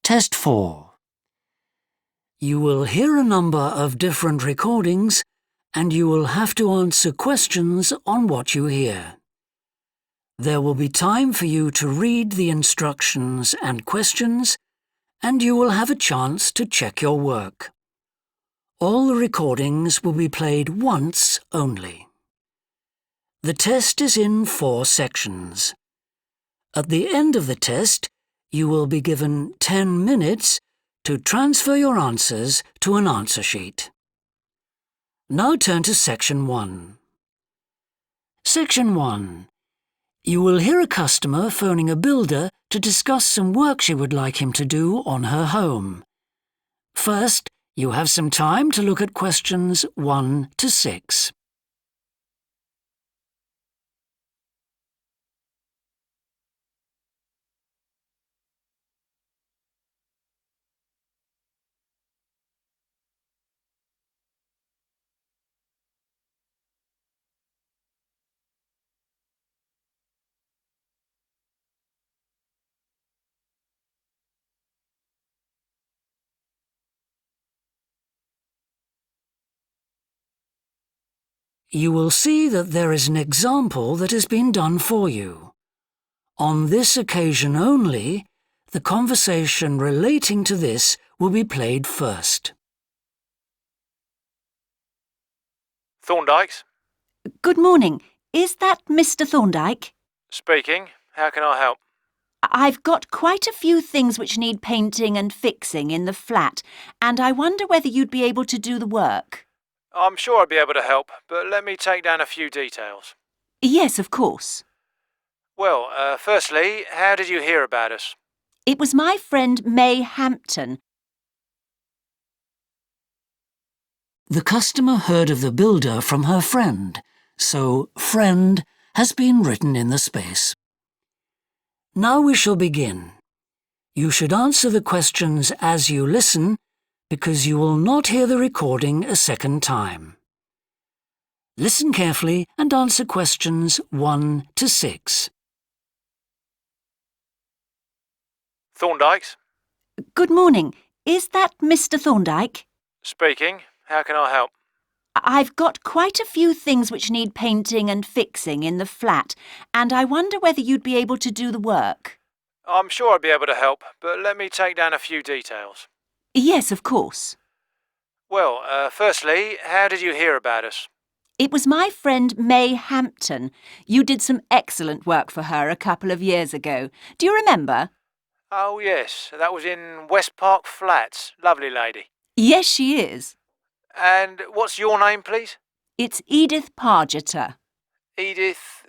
Test 4. You will hear a number of different recordings and you will have to answer questions on what you hear. There will be time for you to read the instructions and questions, and you will have a chance to check your work. All the recordings will be played once only. The test is in 4 sections. At the end of the test, you will be given 10 minutes to transfer your answers to an answer sheet. Now turn to Section 1. Section 1. You will hear a customer phoning a builder to discuss some work she would like him to do on her home. First, you have some time to look at questions 1 to 6. You will see that there is an example that has been done for you. On this occasion only, the conversation relating to this will be played first. Thorndike's? Good morning. Is that Mr. Thorndike? Speaking. How can I help? I've got quite a few things which need painting and fixing in the flat, and I wonder whether you'd be able to do the work. I'm sure I'd be able to help, but let me take down a few details. Yes, of course. Well, firstly, how did you hear about us? It was my friend May Hampton. The customer heard of the builder from her friend, so friend has been written in the space. Now we shall begin. You should answer the questions as you listen, because you will not hear the recording a second time. Listen carefully and answer questions 1 to 6. Thorndike's? Good morning. Is that Mr. Thorndike? Speaking. How can I help? I've got quite a few things which need painting and fixing in the flat, and I wonder whether you'd be able to do the work. I'm sure I'd be able to help, but let me take down a few details. Yes, of course. Well, firstly, how did you hear about us? It was my friend May Hampton. You did some excellent work for her a couple of years ago. Do you remember? Oh, yes. That was in West Park Flats. Lovely lady. Yes, she is. And what's your name, please? It's Edith Pargeter. Edith.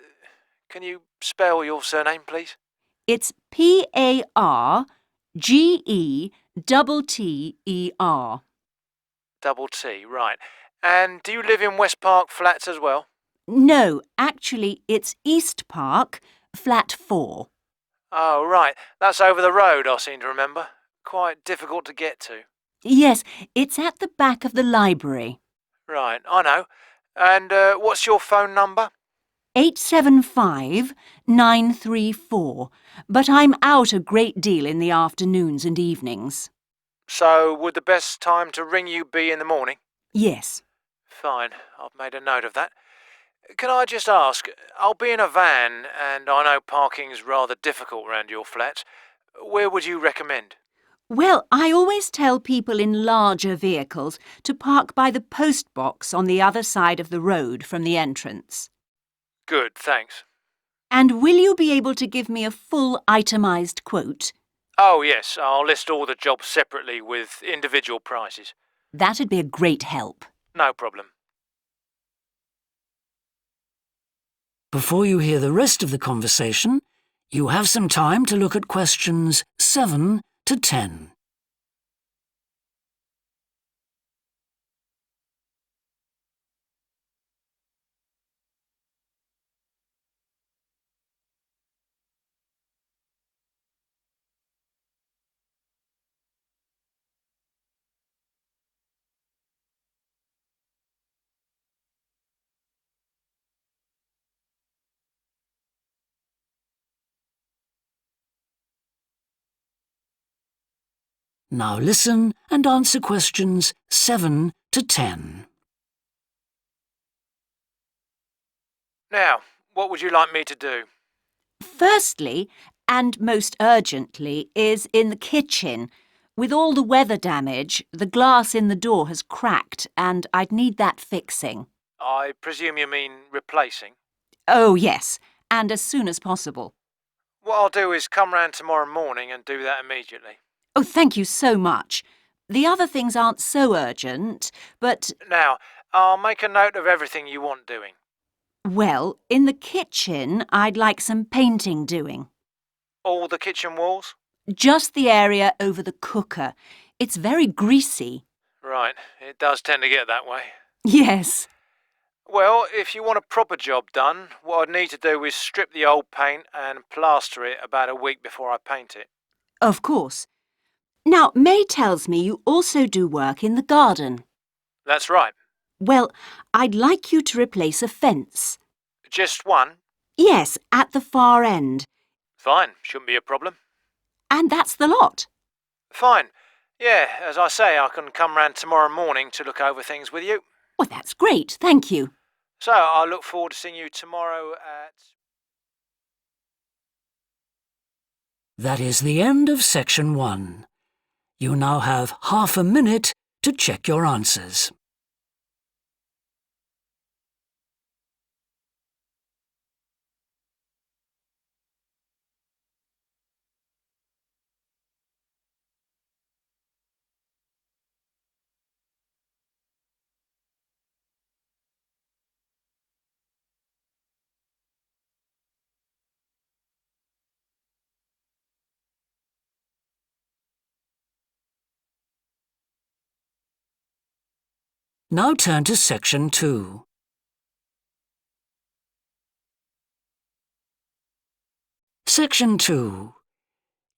Can you spell your surname, please? It's Pargeter. Double T, right. And do you live in West Park Flats as well? No, actually, it's East Park, flat 4. Oh, right. That's over the road, I seem to remember. Quite difficult to get to. Yes, it's at the back of the library. Right, I know. And what's your phone number? 875-934, but I'm out a great deal in the afternoons and evenings. So, would the best time to ring you be in the morning? Yes. Fine, I've made a note of that. Can I just ask, I'll be in a van, and I know parking's rather difficult round your flats. Where would you recommend? Well, I always tell people in larger vehicles to park by the post box on the other side of the road from the entrance. Good, thanks. And will you be able to give me a full itemised quote? Oh, yes, I'll list all the jobs separately with individual prices. That'd be a great help. No problem. Before you hear the rest of the conversation, you have some time to look at questions 7 to 10. Now listen and answer questions 7 to 10. Now, what would you like me to do? Firstly, and most urgently, is in the kitchen. With all the weather damage, the glass in the door has cracked and I'd need that fixing. I presume you mean replacing? Oh, yes, and as soon as possible. What I'll do is come round tomorrow morning and do that immediately. Oh, thank you so much. The other things aren't so urgent, but, Now, I'll make a note of everything you want doing. well, in the kitchen, I'd like some painting doing. All the kitchen walls? Just the area over the cooker. It's very greasy. Right, it does tend to get that way. Yes. Well, if you want a proper job done, what I'd need to do is strip the old paint and plaster it about a week before I paint it. Of course. Now, May tells me you also do work in the garden. That's right. Well, I'd like you to replace a fence. Just one? Yes, at the far end. Fine, shouldn't be a problem. And that's the lot. Fine. Yeah, as I say, I can come round tomorrow morning to look over things with you. Well, that's great, thank you. So, I look forward to seeing you tomorrow at... That is the end of section 1. You now have half a minute to check your answers. Now turn to section 2. Section 2.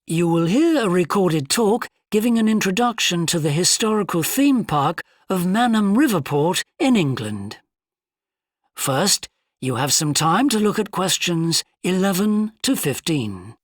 You will hear a recorded talk giving an introduction to the historical theme park of Manham Riverport in England. First, you have some time to look at questions 11 to 15.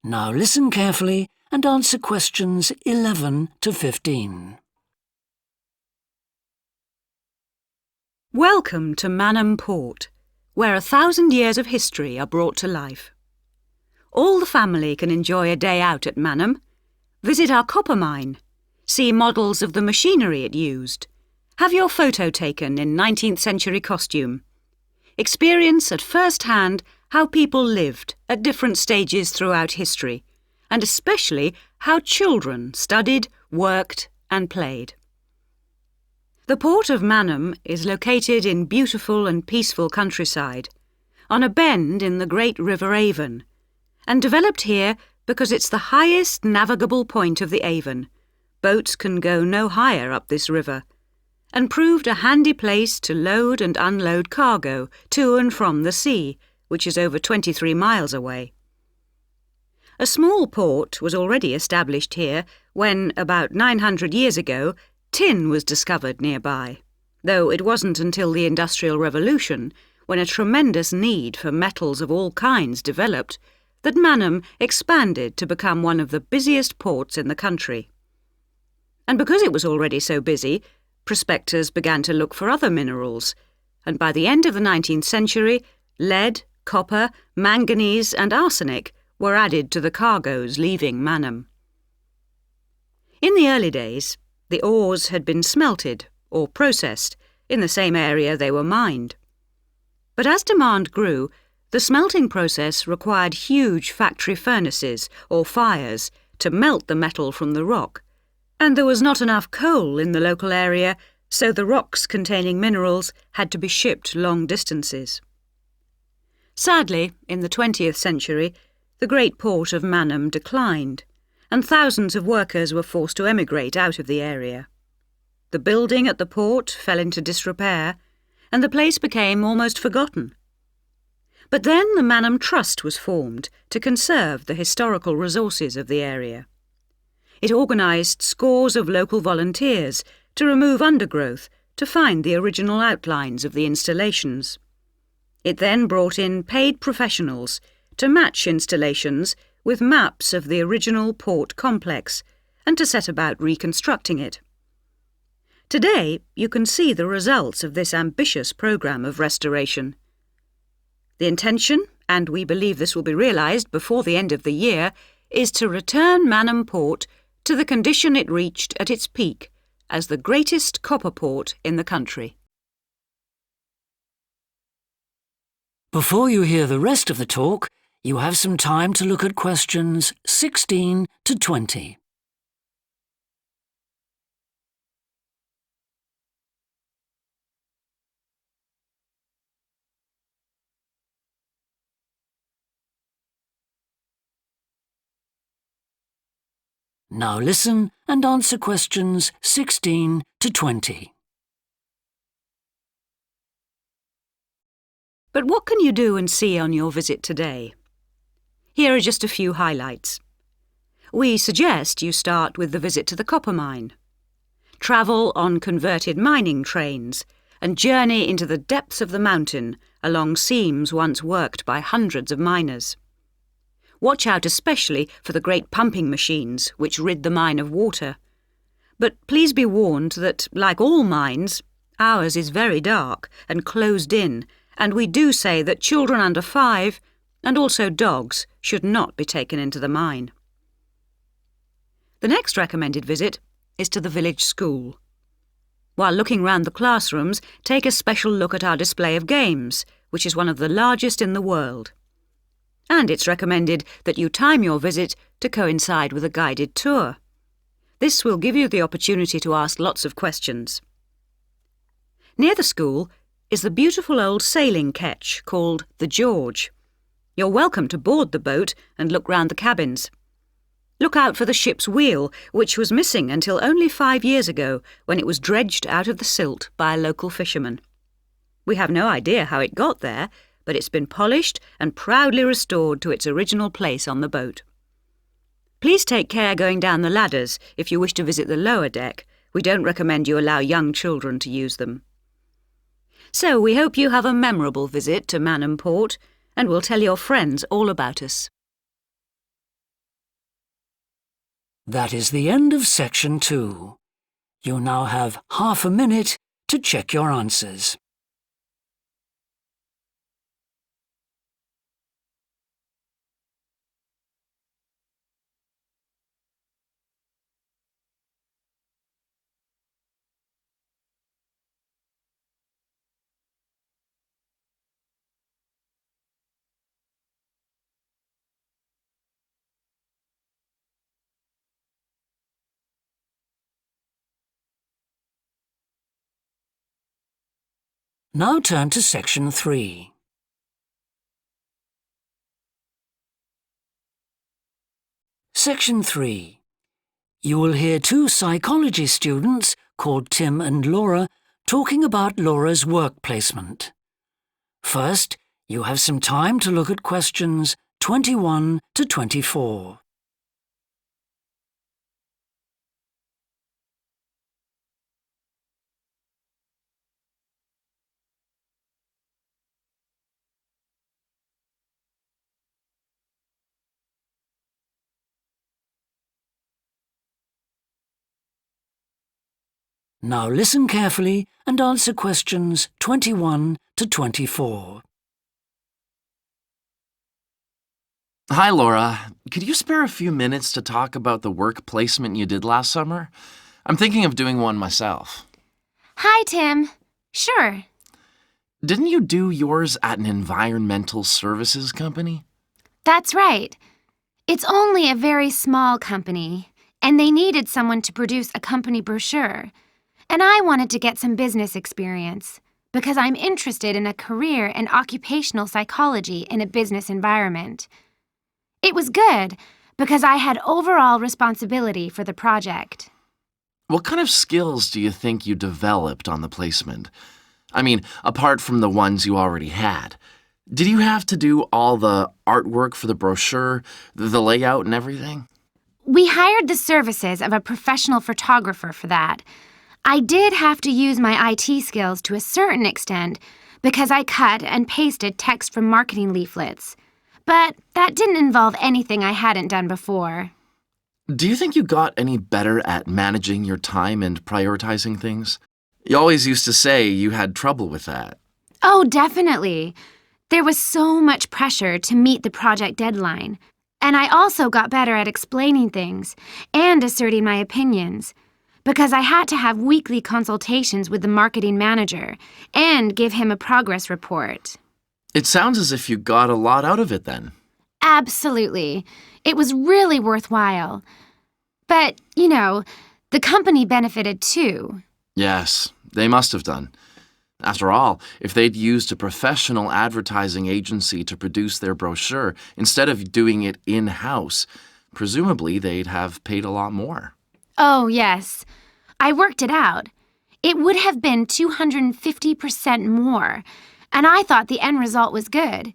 Now listen carefully and answer questions 11 to 15. Welcome to Manham Port, where 1,000 years of history are brought to life. All the family can enjoy a day out at Manham, visit our copper mine, see models of the machinery it used, have your photo taken in 19th century costume, experience at first hand how people lived at different stages throughout history, and especially how children studied, worked and played. The port of Manham is located in beautiful and peaceful countryside, on a bend in the great River Avon, and developed here because it's the highest navigable point of the Avon. Boats can go no higher up this river, and proved a handy place to load and unload cargo to and from the sea, which is over 23 miles away. A small port was already established here when, about 900 years ago, tin was discovered nearby, though it wasn't until the Industrial Revolution, when a tremendous need for metals of all kinds developed, that Manham expanded to become one of the busiest ports in the country. And because it was already so busy, prospectors began to look for other minerals, and by the end of the 19th century, lead, copper, manganese and arsenic were added to the cargoes leaving Manham. In the early days, the ores had been smelted or processed in the same area they were mined. But as demand grew, the smelting process required huge factory furnaces or fires to melt the metal from the rock, and there was not enough coal in the local area, so the rocks containing minerals had to be shipped long distances. Sadly, in the 20th century, the great port of Manham declined, and thousands of workers were forced to emigrate out of the area. The building at the port fell into disrepair, and the place became almost forgotten. But then the Manham Trust was formed to conserve the historical resources of the area. It organised scores of local volunteers to remove undergrowth to find the original outlines of the installations. It then brought in paid professionals to match installations with maps of the original port complex and to set about reconstructing it. Today, you can see the results of this ambitious programme of restoration. The intention, and we believe this will be realised before the end of the year, is to return Manham Port to the condition it reached at its peak as the greatest copper port in the country. Before you hear the rest of the talk, you have some time to look at questions 16 to 20. Now listen and answer questions 16 to 20. But what can you do and see on your visit today? Here are just a few highlights. We suggest you start with the visit to the copper mine. Travel on converted mining trains and journey into the depths of the mountain along seams once worked by hundreds of miners. Watch out especially for the great pumping machines which rid the mine of water. But please be warned that, like all mines, ours is very dark and closed in, and we do say that children under 5, and also dogs, should not be taken into the mine. The next recommended visit is to the village school. While looking round the classrooms, take a special look at our display of games, which is one of the largest in the world. And it's recommended that you time your visit to coincide with a guided tour. This will give you the opportunity to ask lots of questions. Near the school is the beautiful old sailing ketch called the George. You're welcome to board the boat and look round the cabins. Look out for the ship's wheel, which was missing until only 5 years ago when it was dredged out of the silt by a local fisherman. We have no idea how it got there, but it's been polished and proudly restored to its original place on the boat. Please take care going down the ladders if you wish to visit the lower deck. We don't recommend you allow young children to use them. So we hope you have a memorable visit to Manham Port, and will tell your friends all about us. That is the end of section 2. You now have half a minute to check your answers. Now turn to section 3. Section 3. You will hear 2 psychology students called Tim and Laura talking about Laura's work placement. First, you have some time to look at questions 21 to 24. Now listen carefully and answer questions 21 to 24. Hi, Laura. Could you spare a few minutes to talk about the work placement you did last summer? I'm thinking of doing one myself. Hi, Tim. Sure. Didn't you do yours at an environmental services company? That's right. It's only a very small company, and they needed someone to produce a company brochure. And I wanted to get some business experience because I'm interested in a career in occupational psychology in a business environment. It was good, because I had overall responsibility for the project. What kind of skills do you think you developed on the placement? I mean, apart from the ones you already had. Did you have to do all the artwork for the brochure, the layout and everything? We hired the services of a professional photographer for that. I did have to use my IT skills to a certain extent because I cut and pasted text from marketing leaflets. But that didn't involve anything I hadn't done before. Do you think you got any better at managing your time and prioritizing things? You always used to say you had trouble with that. Oh, definitely. There was so much pressure to meet the project deadline. And I also got better at explaining things and asserting my opinions, because I had to have weekly consultations with the marketing manager and give him a progress report. It sounds as if you got a lot out of it then. Absolutely. It was really worthwhile. But, the company benefited too. Yes, they must have done. After all, if they'd used a professional advertising agency to produce their brochure instead of doing it in-house, presumably they'd have paid a lot more. Oh, yes. I worked it out. It would have been 250% more, and I thought the end result was good,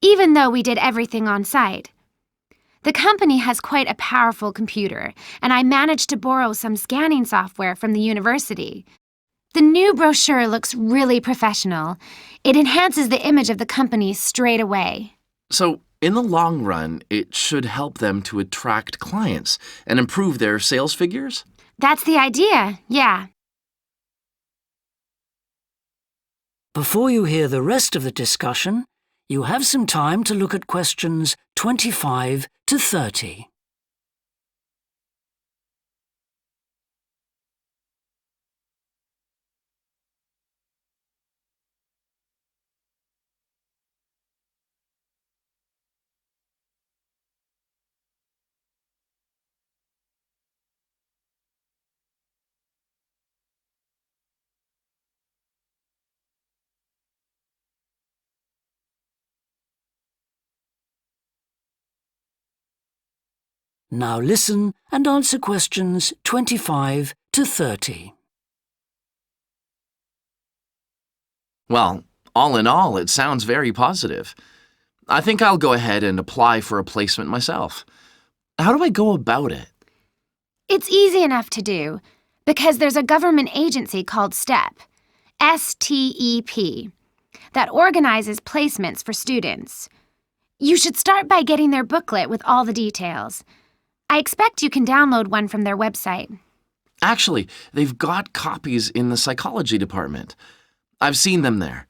even though we did everything on site. The company has quite a powerful computer, and I managed to borrow some scanning software from the university. The new brochure looks really professional. It enhances the image of the company straight away. So, in the long run, it should help them to attract clients and improve their sales figures? That's the idea, yeah. Before you hear the rest of the discussion, you have some time to look at questions 25 to 30. Now listen and answer questions 25 to 30. Well, all in all, it sounds very positive. I think I'll go ahead and apply for a placement myself. How do I go about it? It's easy enough to do, because there's a government agency called STEP, S-T-E-P, that organizes placements for students. You should start by getting their booklet with all the details. I expect you can download one from their website. Actually, they've got copies in the psychology department. I've seen them there.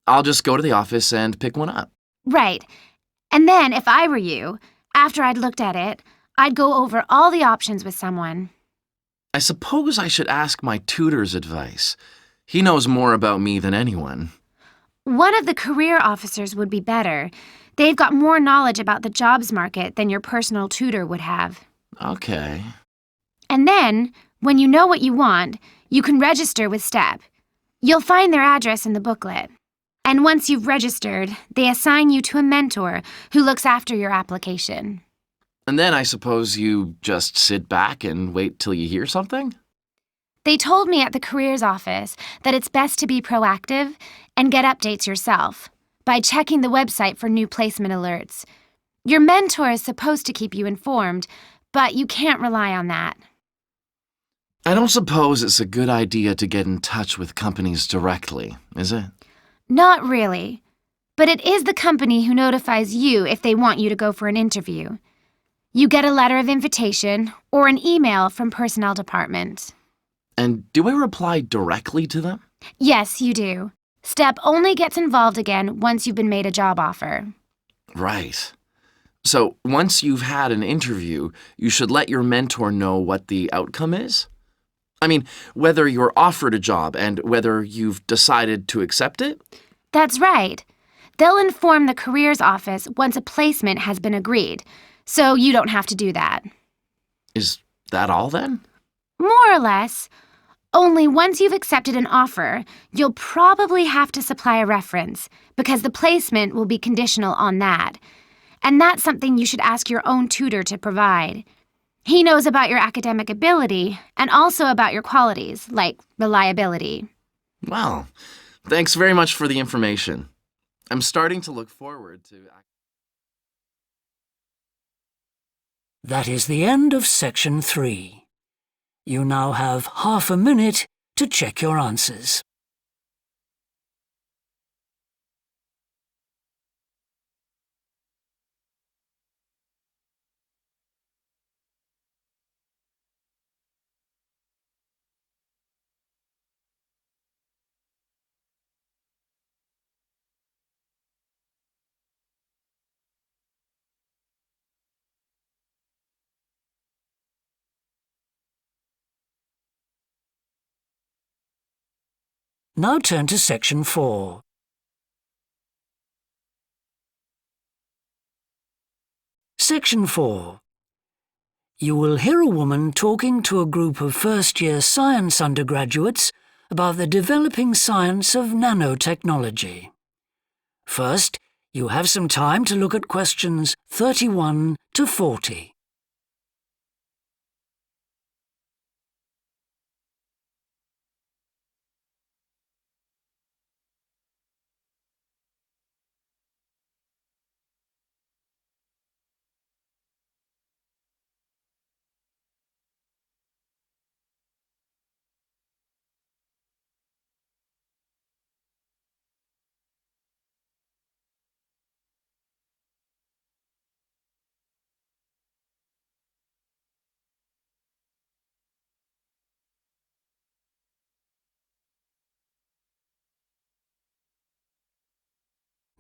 I'll just go to the office and pick one up. Right. And then, if I were you, after I'd looked at it, I'd go over all the options with someone. I suppose I should ask my tutor's advice. He knows more about me than anyone. One of the career officers would be better. They've got more knowledge about the jobs market than your personal tutor would have. Okay. And then, when you know what you want, you can register with STEP. You'll find their address in the booklet. And once you've registered, they assign you to a mentor who looks after your application. And then I suppose you just sit back and wait till you hear something? They told me at the careers office that it's best to be proactive and get updates yourself by checking the website for new placement alerts. Your mentor is supposed to keep you informed, but you can't rely on that. I don't suppose it's a good idea to get in touch with companies directly, is it? Not really. But it is the company who notifies you if they want you to go for an interview. You get a letter of invitation or an email from personnel department. And do I reply directly to them? Yes, you do. STEP only gets involved again once you've been made a job offer. Right. So once you've had an interview, you should let your mentor know what the outcome is? I mean, whether you're offered a job and whether you've decided to accept it? That's right. They'll inform the careers office once a placement has been agreed, so you don't have to do that. Is that all then? More or less. Only once you've accepted an offer, you'll probably have to supply a reference, because the placement will be conditional on that. and that's something you should ask your own tutor to provide. He knows about your academic ability and also about your qualities, like reliability. Well, thanks very much for the information. I'm starting to look forward to... That is the end of section 3. You now have half a minute to check your answers. Now turn to section 4. Section 4. You will hear a woman talking to a group of first-year science undergraduates about the developing science of nanotechnology. First, you have some time to look at questions 31 to 40.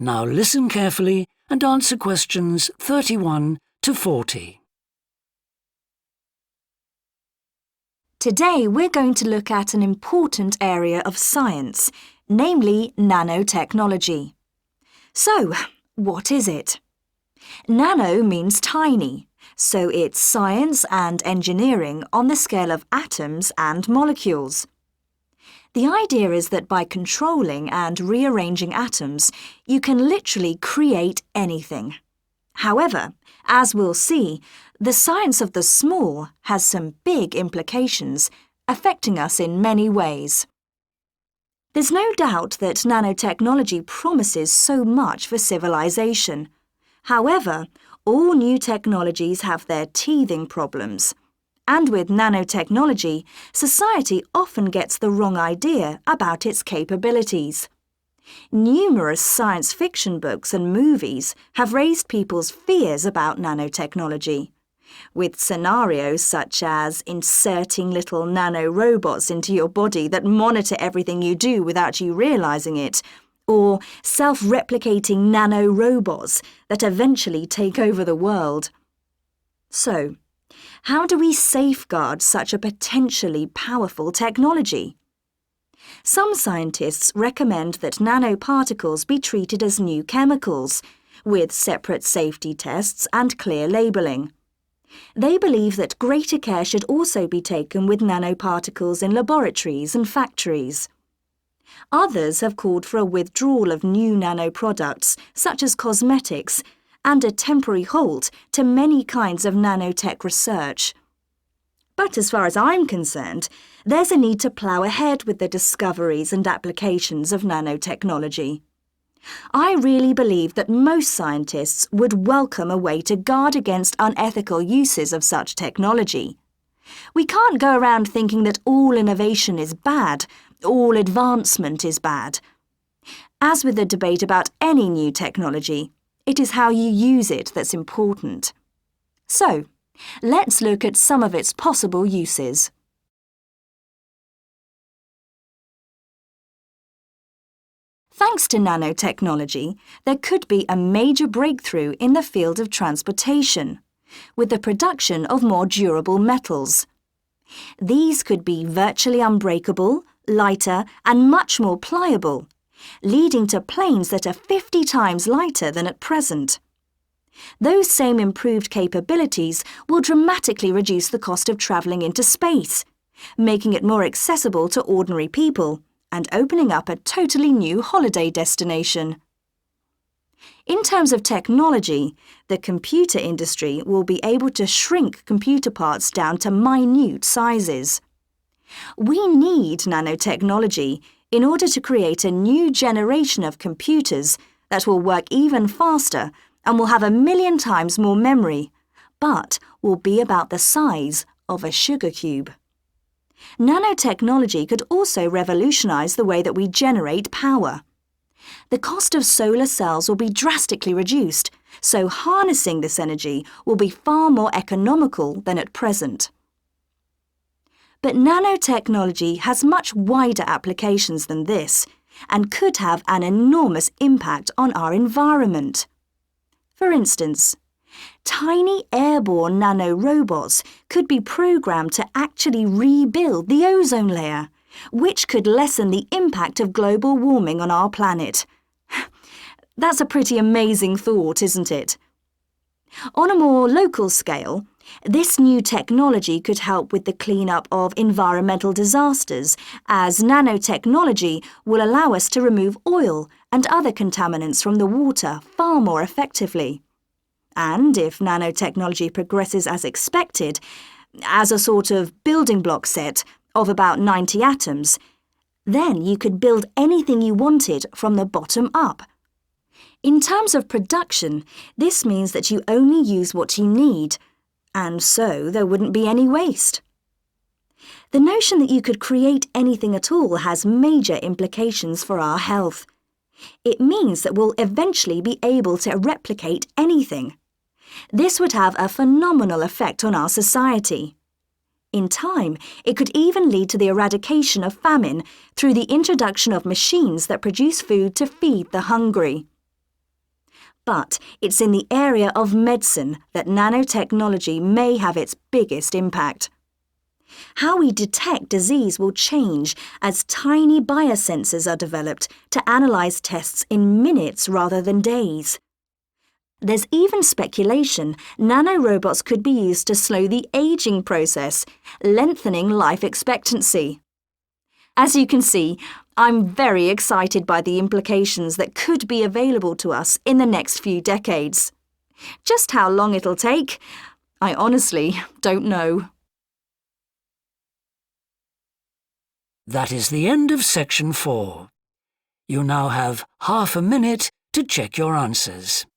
Now listen carefully and answer questions 31 to 40. Today we're going to look at an important area of science, namely nanotechnology. So, what is it? Nano means tiny, so it's science and engineering on the scale of atoms and molecules. The idea is that by controlling and rearranging atoms, you can literally create anything. However, as we'll see, the science of the small has some big implications, affecting us in many ways. There's no doubt that nanotechnology promises so much for civilization. However, all new technologies have their teething problems. And with nanotechnology, society often gets the wrong idea about its capabilities. Numerous science fiction books and movies have raised people's fears about nanotechnology, with scenarios such as inserting little nanorobots into your body that monitor everything you do without you realizing it, or self-replicating nanorobots that eventually take over the world. So, how do we safeguard such a potentially powerful technology? Some scientists recommend that nanoparticles be treated as new chemicals, with separate safety tests and clear labelling. They believe that greater care should also be taken with nanoparticles in laboratories and factories. Others have called for a withdrawal of new nanoproducts, such as cosmetics, and a temporary halt to many kinds of nanotech research. But as far as I'm concerned, there's a need to plough ahead with the discoveries and applications of nanotechnology. I really believe that most scientists would welcome a way to guard against unethical uses of such technology. We can't go around thinking that all innovation is bad, all advancement is bad. As with the debate about any new technology, it is how you use it that's important. So, let's look at some of its possible uses. Thanks to nanotechnology, there could be a major breakthrough in the field of transportation, with the production of more durable metals. These could be virtually unbreakable, lighter, and much more pliable, leading to planes that are 50 times lighter than at present. Those same improved capabilities will dramatically reduce the cost of travelling into space, making it more accessible to ordinary people and opening up a totally new holiday destination. In terms of technology, the computer industry will be able to shrink computer parts down to minute sizes. We need nanotechnology in order to create a new generation of computers that will work even faster and will have 1,000,000 times more memory, but will be about the size of a sugar cube. Nanotechnology could also revolutionize the way that we generate power. The cost of solar cells will be drastically reduced, so harnessing this energy will be far more economical than at present. But nanotechnology has much wider applications than this and could have an enormous impact on our environment. For instance, tiny airborne nanorobots could be programmed to actually rebuild the ozone layer, which could lessen the impact of global warming on our planet. That's a pretty amazing thought, isn't it? On a more local scale, this new technology could help with the cleanup of environmental disasters, as nanotechnology will allow us to remove oil and other contaminants from the water far more effectively. And if nanotechnology progresses as expected, as a sort of building block set of about 90 atoms, then you could build anything you wanted from the bottom up. In terms of production, this means that you only use what you need, and so there wouldn't be any waste. The notion that you could create anything at all has major implications for our health. It means that we'll eventually be able to replicate anything. This would have a phenomenal effect on our society. In time, it could even lead to the eradication of famine through the introduction of machines that produce food to feed the hungry. But it's in the area of medicine that nanotechnology may have its biggest impact. How we detect disease will change as tiny biosensors are developed to analyze tests in minutes rather than days. There's even speculation nanorobots could be used to slow the aging process, lengthening life expectancy. As you can see, I'm very excited by the implications that could be available to us in the next few decades. Just how long it'll take, I honestly don't know. That is the end of section 4. You now have half a minute to check your answers.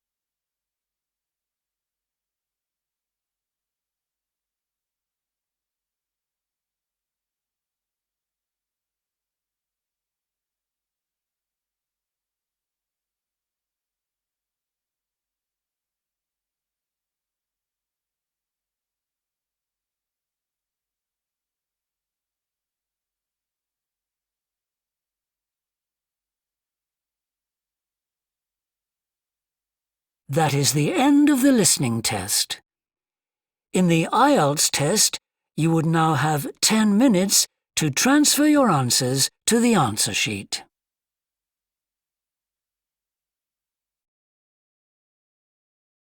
That is the end of the listening test. In the Ielts test, you would now have 10 minutes to transfer your answers to the answer sheet.